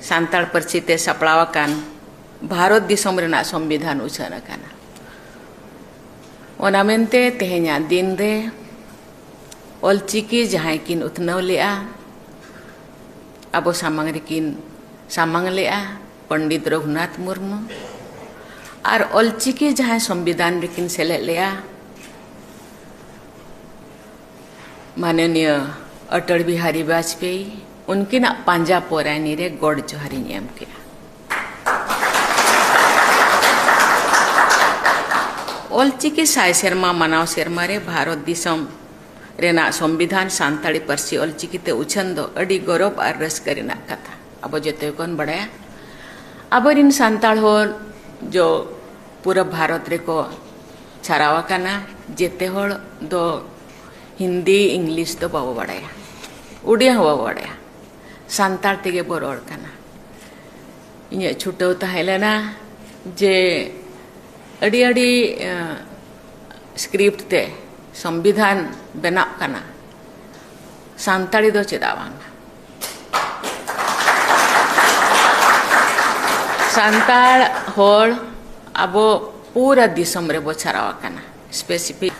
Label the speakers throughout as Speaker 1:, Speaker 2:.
Speaker 1: सान्ताल पार्सी ते सापड़ावाकान भारत दिसम रेना संविधान उछान अकाना ओना मेनते तेहेन्या दिन रे ऑलचिकी जहां किन उतनाव लेआ अबो सामांग रेकिन सामांग लेआ पंडित रघुनाथ मुर्मू और ऑलचिकी जहां संविधान रेकिन सेले लेआ माननीय अटल बिहारी वाजपेयी उनकिन पांजा पोरानी रे गॉड जोहारी नियम किया। ऑलचिकी साय सेरमा मनाव सेरमा रे भारत दिसम रेना संविधान सान्ताली पार्सी ऑलचिकी ते उछन दो अडी गौरव और रस्का रेना कथा अब जते कोन बड़ाया अब रिन सान्ताल हो जो पूरा भारत रे को छारावा कना जेते होड़ दो हिंदी इंग्लिश तो बाबो बड़ाया उड़िया हुआ बड़ाया सान्ताल तेगे बोरोड़ कना इन्हें छुट्टो ताहेलेना जे अड़ी अड़ी स्क्रिप्ट ते संविधान बना कना सान्ताली दो चेदावांग सान्ताल होड़ अबो पूरा दिसम रे बोछारावा कना स्पेसिफिक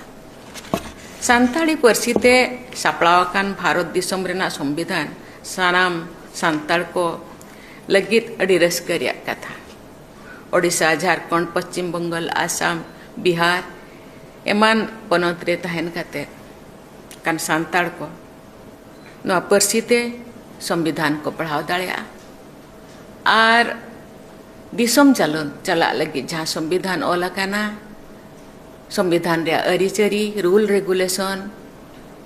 Speaker 1: सान्ताली पार्सी ते सापड़ावाकान भारत दिसम रेना संविधान सानाम सान्ताल को लगित अड़ी रस्का रेया कथा ओडिशा झारखंड पश्चिम बंगाल आसाम बिहार एमान पनत रे तहन काते कान सान्ताल को नवा पार्सी ते संविधान को बढ़ाव दाड़ेया और दिसम चला लगी जहाँ संविधान ओला काना संविधान रे अरिचरी रूल रेगुलेशन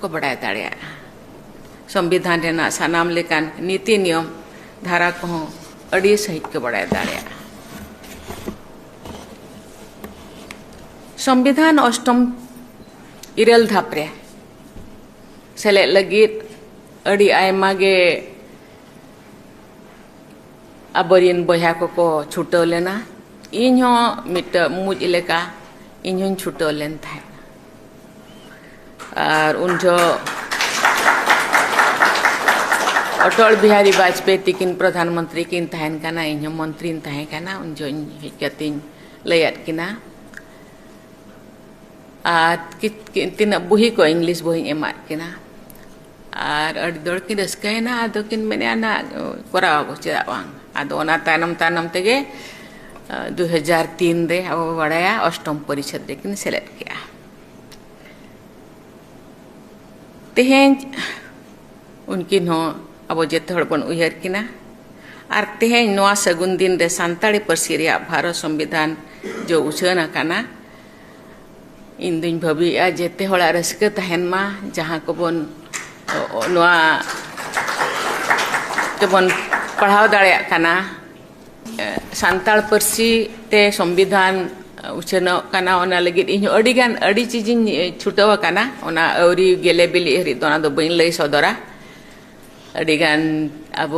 Speaker 1: को बढ़ाया दाड़ेया संविधान रेना सानाम लेकान नीति नियम धारा को अड़ी सहित के बढ़ाया दाड़ेया संविधान अष्टम इरल धापरे सेले लगित अड़ी आयमा गे अबरिन बया को छुटो लेना इन मिट मुज लेका इन छुटो लेन था और उन जो अटल बिहारी वाजपेयी तिकिन प्रधानमंत्री किन तहन काना इन मंत्री तहन काना उन जो हिकतिन लयत किना तीन बुही को इंग्लिश बुही एमा किना और अड़ी दौड़ की रस्कायना आदो किन मैंने आना कोराव चेदावांग आदो ओना तानम तेगे 2003 रे अब बड़ाया अष्टम परिषद रे किन सेलेक्ट किया तेहें उनकिन हो अब जेते हड़ बन उयहर किना और तेहें नवा सगुन दिन रे सान्ताली पार्सी रे भारत संविधान जो उछन काना इन दिन भाविया जेते हड़ा रस्का तहन मा जहाँ को बन नवा के बन पढ़ाव दाड़ेया काना सान्ताल पार्सी ते संविधान उछन काना ओना लगित इन अड़ीगान अड़ी चीजिन छुटवा काना ओना अवरी गेले बिली हरि दोना दो बइन लई सदरा अड़ीगान अब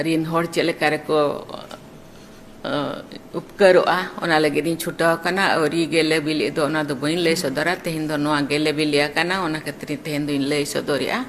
Speaker 1: रिन होड़ चेलेका रे को उपकरोआ ओना लगित इन छुटवा काना अवरी गेले बिली दो ओना दो बइन लई सदरा तेहिन दो नवा गेले बिलिया काना ओना खातिर तेहिन दो इन लई सदरिया।